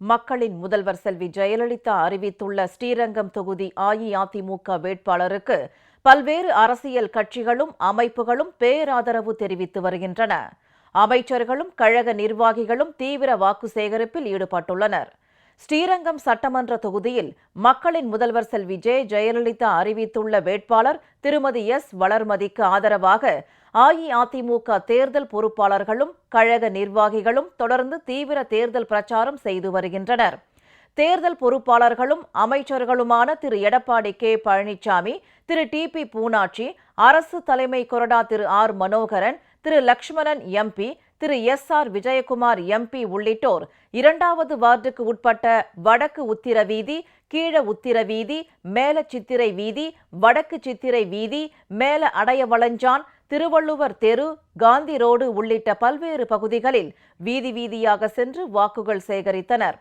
மக்களின் முதல்வர் செல்வி ஜெயலலிதா அறிவித்துள்ள ஸ்ரீரங்கம் தொகுதி அஇஅதிமுக வேட்பாளருக்கு பல்வேறு அரசியல் கட்சிகளும் அமைப்புகளும் பேராதரவு தெரிவித்து வருகின்றன. அமைச்சர்களும் கழக நிர்வாகிகளும் தீவிர வாக்கு சேகரிப்பில் ஈடுபட்டுள்ளனர். ஸ்ரீரங்கம் சட்டமன்ற தொகுதியில் மக்களின் முதல்வர் செல்வி ஜெயலலிதா அறிவித்துள்ள வேட்பாளர் திருமதி வளர்மதிக்கு ஆதரவாக அஇஅதிமுக தேர்தல் பொறுப்பாளர்களும் கழக நிர்வாகிகளும் தொடர்ந்து தீவிர தேர்தல் பிரச்சாரம் செய்து வருகின்றனர். தேர்தல் பொறுப்பாளர்களும் அமைச்சர்களுமான திரு எடப்பாடி கே பழனிசாமி, திரு டிபி பூனாச்சி, அரசு தலைமை கொறடா திரு ஆர் மனோகரன், திரு லட்சுமணன் எம்பி, திரு ஆர் விஜயகுமார் எம்பி உள்ளிட்டோர் 2வது வார்டுக்கு உட்பட்ட வடக்கு உத்திர வீதி, கீழ உத்திர வீதி, மேல சித்திரை வீதி, வடக்கு சித்திரை வீதி, மேல அடையவளஞ்சான், திருவள்ளுவர் தெரு, காந்தி ரோடு உள்ளிட்ட பல்வேறு பகுதிகளில் வீதி வீதியாக சென்று வாக்குகள் சேகரித்தனர்.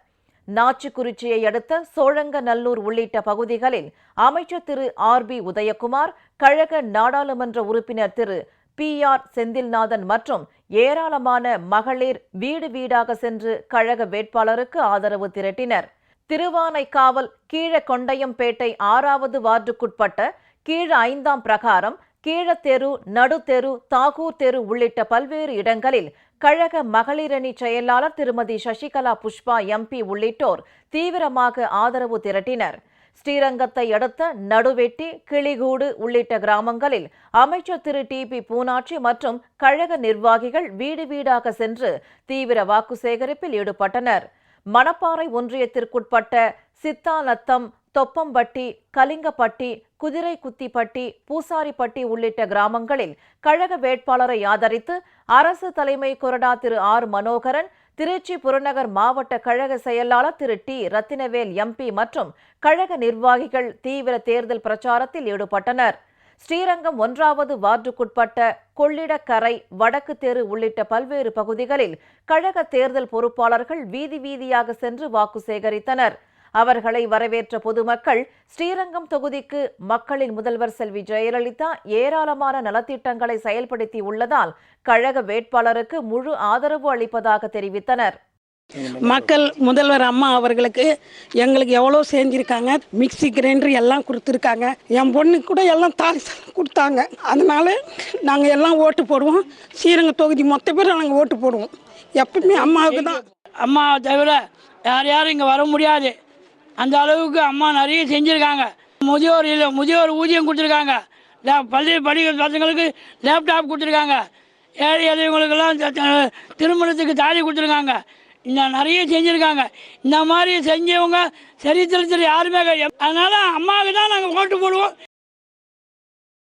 நாச்சிக்குறிச்சியை அடுத்த சோழங்கநல்லூர் உள்ளிட்ட பகுதிகளில் அமைச்சர் திரு ஆர்.பி. உதயகுமார், கழக நாடாளுமன்ற உறுப்பினர் திரு பி.ஆர். செந்தில்நாதன் மற்றும் ஏராளமான மகளிர் வீடு வீடாக சென்று கழக வேட்பாளருக்கு ஆதரவு திரட்டினர். திருவானைக்காவல் கீழகொண்டையம்பேட்டை 6வது வார்டுக்குட்பட்ட கீழ 5ஆம் பிரகாரம், கீழத்தெரு, நடுத்தெரு, தாகூர் தெரு உள்ளிட்ட பல்வேறு இடங்களில் கழக மகளிரணி செயலாளர் திருமதி சசிகலா புஷ்பா எம்பி உள்ளிட்டோர் தீவிரமாக ஆதரவு திரட்டினர். ஸ்ரீரங்கத்தை அடுத்த நடுவெட்டி, கிளிகூடு உள்ளிட்ட கிராமங்களில் அமைச்சர் திரு டிபி பூனாச்சி மற்றும் கழக நிர்வாகிகள் வீடு வீடாக சென்று தீவிர வாக்கு சேகரிப்பில் ஈடுபட்டனர். மணப்பாறை ஒன்றியத்திற்குட்பட்ட சித்தாநத்தம், தொப்பம்பட்டி, கலிங்கப்பட்டி, குதிரைக்குத்திப்பட்டி, பூசாரிப்பட்டி உள்ளிட்ட கிராமங்களில் கழக வேட்பாளரை ஆதரித்து அரசு தலைமை கொறடா திரு ஆர் மனோகரன், திருச்சி புறநகர் மாவட்ட கழக செயலாளர் திரு டி ரத்தினவேல் எம்பி மற்றும் கழக நிர்வாகிகள் தீவிர தேர்தல் பிரச்சாரத்தில் ஈடுபட்டனர். ஸ்ரீரங்கம் 1வது வார்டுக்குட்பட்ட கொள்ளிடக்கரை, வடக்கு தெரு உள்ளிட்ட பல்வேறு பகுதிகளில் கழக தேர்தல் பொறுப்பாளர்கள் வீதி வீதியாக சென்று வாக்கு சேகரித்தனர். அவர்களை வரவேற்ற பொதுமக்கள் ஸ்ரீரங்கம் தொகுதிக்கு மக்களின் முதல்வர் செல்வி ஜெயலலிதா ஏராளமான நலத்திட்டங்களை செயல்படுத்தி உள்ளதால் கழக வேட்பாளருக்கு முழு ஆதரவு அளிப்பதாக தெரிவித்தனர். மக்கள் முதல்வர் அம்மா அவர்களுக்கு எங்களுக்கு எவ்வளோ செஞ்சுருக்காங்க. மிக்சி கிரைண்டர் எல்லாம் கொடுத்துருக்காங்க. என் பொண்ணுக்கு கூட எல்லாம் தாய் கொடுத்தாங்க. அதனால நாங்கள் எல்லாம் ஓட்டு போடுவோம். ஸ்ரீரங்க தொகுதி மொத்த பேர் நாங்கள் ஓட்டு போடுவோம். எப்பவுமே அம்மாவுக்கு தான். அம்மா தவிர யாரும் இங்கே வர முடியாது. அந்த அளவுக்கு அம்மா நிறைய செஞ்சுருக்காங்க. முதியோர் ஊதியம் கொடுத்துருக்காங்க. பள்ளி படிக்கிற பசங்களுக்கு லேப்டாப் கொடுத்துருக்காங்க. ஏழை எளியவங்களுக்கெல்லாம் திருமணத்துக்கு தாலி கொடுத்துருக்காங்க. இன்னும் நிறைய செஞ்சுருக்காங்க. இந்த மாதிரி செஞ்சவங்க சரித்திரத்தில் யாருமே. அதனால் அம்மாவுக்கு தான் நாங்கள் ஓட்டு போடுவோம்.